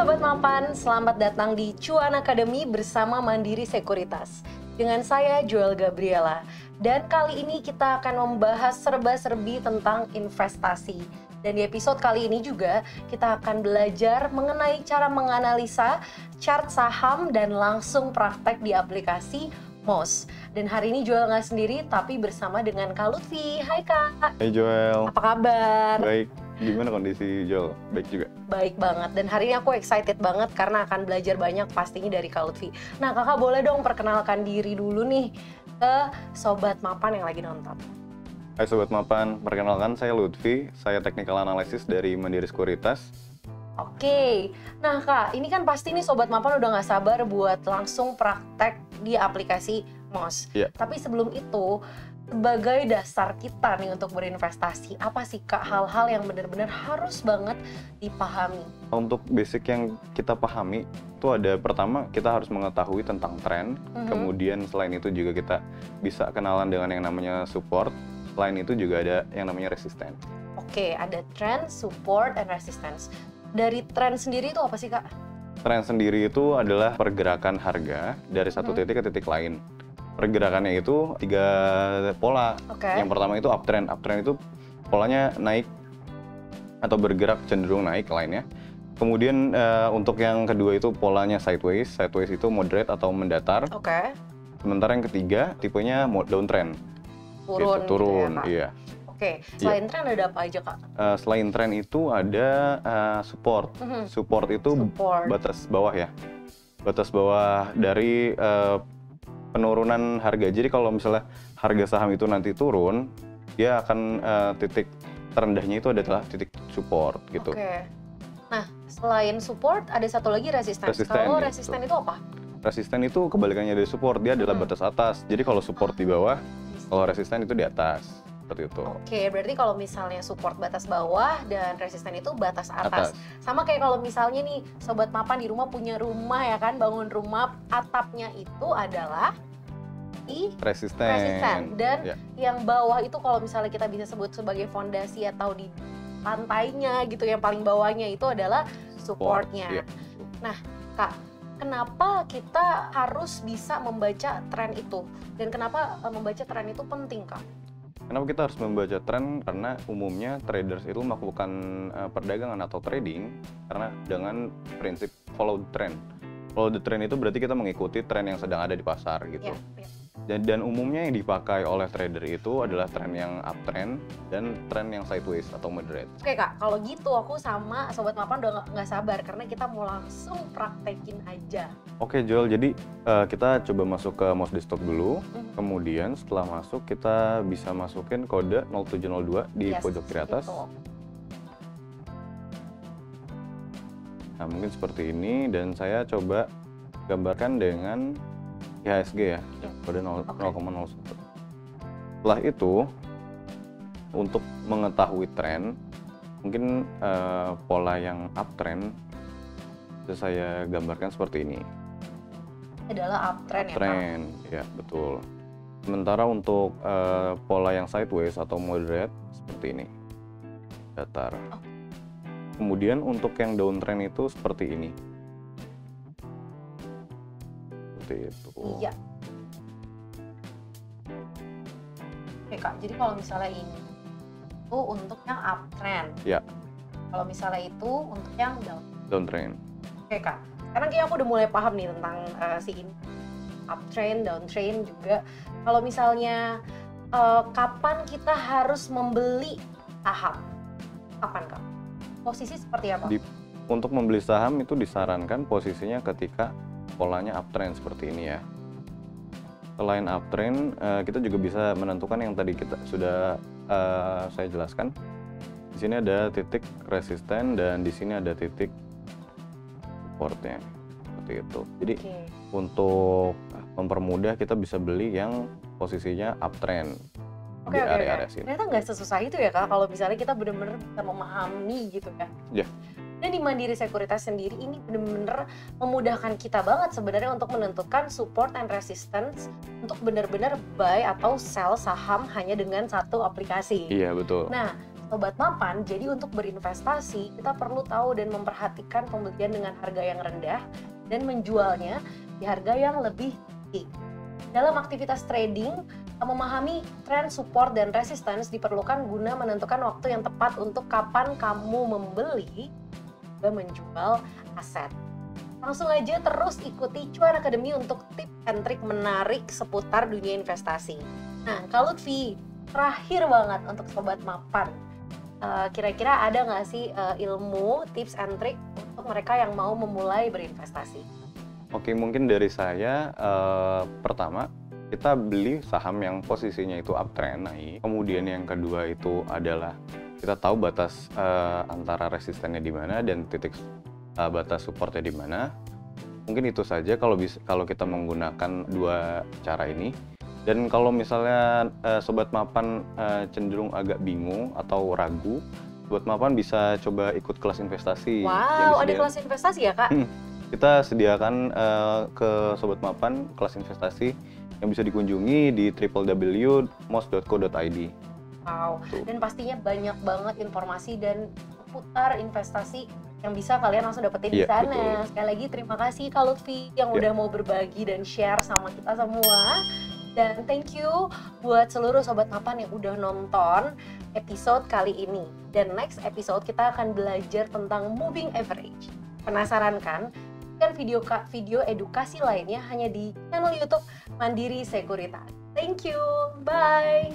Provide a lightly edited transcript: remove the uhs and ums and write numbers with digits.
Sobat Mapan, selamat datang di Cuan Academy bersama Mandiri Sekuritas. Dengan saya Joel Gabriela. Dan kali ini kita akan membahas serba-serbi tentang investasi. Dan di episode kali ini juga kita akan belajar mengenai cara menganalisa chart saham dan langsung praktek di aplikasi MOS. Dan hari ini Joel nggak sendiri, tapi bersama dengan Kak Lutfi. Hai Kak. Hai Joel. Apa kabar? Baik. Gimana kondisi Joel? Baik juga? Baik banget. Dan hari ini aku excited banget karena akan belajar banyak pastinya dari Kak Lutfi. Nah kakak boleh dong perkenalkan diri dulu nih ke Sobat Mapan yang lagi nonton. Hai Sobat Mapan, perkenalkan saya Lutfi. Saya Technical Analysis dari Mandiri Sekuritas. Oke, nah Kak, ini kan pasti nih Sobat Mapan udah nggak sabar buat langsung praktek di aplikasi MOS. Iya. Tapi sebelum itu, sebagai dasar kita nih untuk berinvestasi, apa sih Kak hal-hal yang benar-benar harus banget dipahami? Untuk basic yang kita pahami, itu ada pertama kita harus mengetahui tentang tren. Kemudian selain itu juga kita bisa kenalan dengan yang namanya support. Selain itu juga ada yang namanya resisten. Oke, ada trend, support, and resistance. Dari tren sendiri itu apa sih Kak? Tren sendiri itu adalah pergerakan harga dari satu titik ke titik lain. Pergerakannya itu 3 pola. Yang pertama itu uptrend. Uptrend itu polanya naik atau bergerak cenderung naik lainnya. Kemudian untuk yang kedua itu polanya sideways. Sideways itu moderate atau mendatar. Sementara yang ketiga tipenya downtrend. Turun, gitu, turun, gitu ya, Kak? iya. Oke, selain tren ada apa aja Kak? Selain tren itu ada support. Support itu batas bawah ya. Batas bawah dari penurunan harga. Jadi kalau misalnya harga saham itu nanti turun, dia akan titik terendahnya itu adalah titik support gitu. Oke. Nah, selain support ada satu lagi resistance. Kalau resisten itu apa? Resisten itu kebalikannya dari support, dia adalah batas atas. Jadi kalau support di bawah, kalau resisten itu di atas. Seperti itu. Oke, berarti kalau misalnya support batas bawah dan resisten itu batas atas. Sama kayak kalau misalnya nih Sobat Mapan di rumah punya rumah ya kan, bangun rumah, atapnya itu adalah di resisten. Dan yang bawah itu kalau misalnya kita bisa sebut sebagai fondasi atau di lantainya gitu, yang paling bawahnya itu adalah supportnya. Nah Kak, kenapa kita harus bisa membaca tren itu? Dan kenapa membaca tren itu penting Kak? Kenapa kita harus membaca tren? Karena umumnya traders itu melakukan perdagangan atau trading karena dengan prinsip follow the trend. Follow the trend itu berarti kita mengikuti tren yang sedang ada di pasar gitu. Dan umumnya yang dipakai oleh trader itu adalah tren yang uptrend dan tren yang sideways atau moderate. Oke Kak, kalau gitu aku sama Sobat Mapan udah nggak sabar karena kita mau langsung praktekin aja. Oke Joel, jadi kita coba masuk ke MOS desktop dulu. Kemudian setelah masuk kita bisa masukin kode 0702 di pojok kiri atas. Nah mungkin seperti ini, dan saya coba gambarkan dengan IHSG ya, kode 0,01. Setelah itu, untuk mengetahui tren, mungkin pola yang uptrend bisa saya gambarkan seperti ini. Adalah uptrend ya Kak? Ya betul. Sementara untuk pola yang sideways atau moderate seperti ini, datar. Kemudian untuk yang downtrend itu seperti ini. Seperti itu. Iya. Oke Kak, jadi kalau misalnya ini itu untuk yang uptrend. Ya. Kalau misalnya itu untuk yang downtrend. Oke Kak, sekarang kayaknya aku udah mulai paham nih tentang si ini. Uptrend, downtrend juga. Kalau misalnya kapan kita harus membeli saham? Kapan Kak? Posisi seperti apa? Untuk membeli saham itu disarankan posisinya ketika polanya uptrend seperti ini ya. Selain uptrend, kita juga bisa menentukan yang tadi kita sudah saya jelaskan. Di sini ada titik resisten dan di sini ada titik supportnya, seperti itu. Jadi untuk mempermudah kita bisa beli yang posisinya uptrend di area-area sini. Ternyata nggak sesusah itu ya Kak, kalau misalnya kita benar-benar bisa memahami gitu ya. Dan di Mandiri Sekuritas sendiri ini benar-benar memudahkan kita banget sebenarnya untuk menentukan support and resistance untuk benar-benar buy atau sell saham hanya dengan satu aplikasi. Iya betul. Nah, Sobat Mapan, jadi untuk berinvestasi kita perlu tahu dan memperhatikan pembelian dengan harga yang rendah dan menjualnya di harga yang lebih tinggi. Dalam aktivitas trading, memahami tren support dan resistance diperlukan guna menentukan waktu yang tepat untuk kapan kamu membeli dan menjual aset. Langsung aja terus ikuti Cuan Academy untuk tips and trik menarik seputar dunia investasi. Nah, Kak Lutfi, terakhir banget untuk Sobat Mapan, kira-kira ada nggak sih ilmu, tips and trik untuk mereka yang mau memulai berinvestasi? Oke, mungkin dari saya, pertama, kita beli saham yang posisinya itu uptrend naik. Kemudian yang kedua itu adalah kita tahu batas antara resistennya di mana dan titik batas supportnya di mana. Mungkin itu saja kalau kita menggunakan dua cara ini. Dan kalau misalnya Sobat Mapan cenderung agak bingung atau ragu, Sobat Mapan bisa coba ikut kelas investasi. Wow, ada kelas investasi ya, Kak? Kita sediakan ke Sobat Mapan kelas investasi yang bisa dikunjungi di www.mos.co.id. Wow, dan pastinya banyak banget informasi dan seputar investasi yang bisa kalian langsung dapetin di sana. Betul. Sekali lagi terima kasih Kak Lutfi yang udah mau berbagi dan share sama kita semua. Dan thank you buat seluruh Sobat Mapan yang udah nonton episode kali ini. Dan next episode kita akan belajar tentang moving average. Penasaran kan? Kan video edukasi lainnya hanya di channel YouTube Mandiri Sekuritas. Thank you, bye!